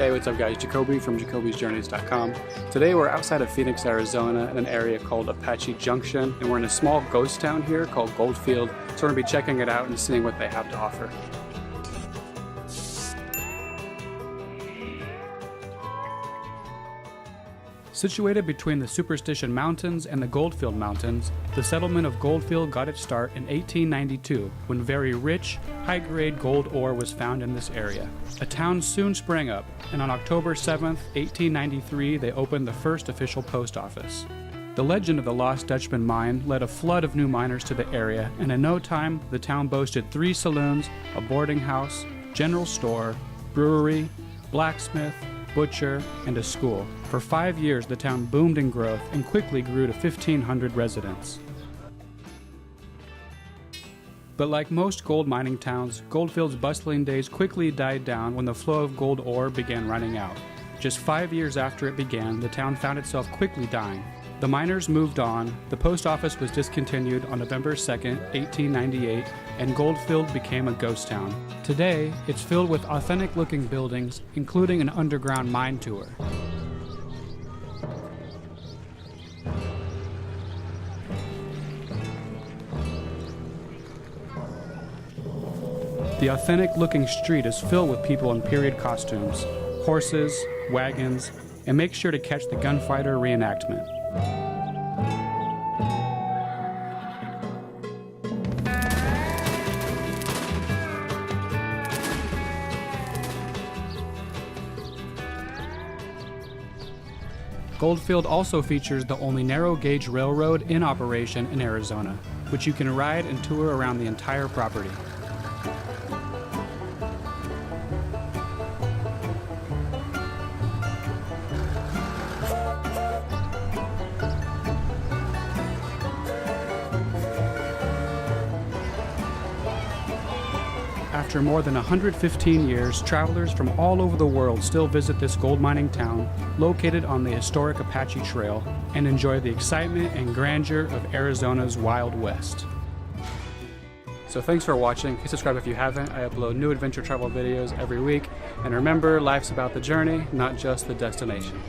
Hey, what's up guys? Jacoby from JacobysJourneys.com. Today we're outside of Phoenix, Arizona in an area called Apache Junction, and we're in a small ghost town here called Goldfield, so we're going to be checking it out and seeing what they have to offer. Situated between the Superstition Mountains and the Goldfield Mountains, the settlement of Goldfield got its start in 1892 when very rich, high-grade gold ore was found in this area. A town soon sprang up, and on October 7, 1893, they opened the first official post office. The legend of the Lost Dutchman mine led a flood of new miners to the area, and in no time, the town boasted 3 saloons, a boarding house, general store, brewery, blacksmith, butcher, and a school. For 5 years, the town boomed in growth and quickly grew to 1,500 residents. But like most gold mining towns, Goldfield's bustling days quickly died down when the flow of gold ore began running out. Just 5 years after it began, the town found itself quickly dying. The miners moved on, the post office was discontinued on November 2, 1898, and Goldfield became a ghost town. Today, it's filled with authentic-looking buildings, including an underground mine tour. The authentic-looking street is filled with people in period costumes, horses, wagons, and make sure to catch the gunfighter reenactment. Goldfield also features the only narrow-gauge railroad in operation in Arizona, which you can ride and tour around the entire property. After more than 115 years, travelers from all over the world still visit this gold mining town located on the historic Apache Trail and enjoy the excitement and grandeur of Arizona's Wild West. So thanks for watching. Please subscribe if you haven't. I upload new adventure travel videos every week. And remember, life's about the journey, not just the destination.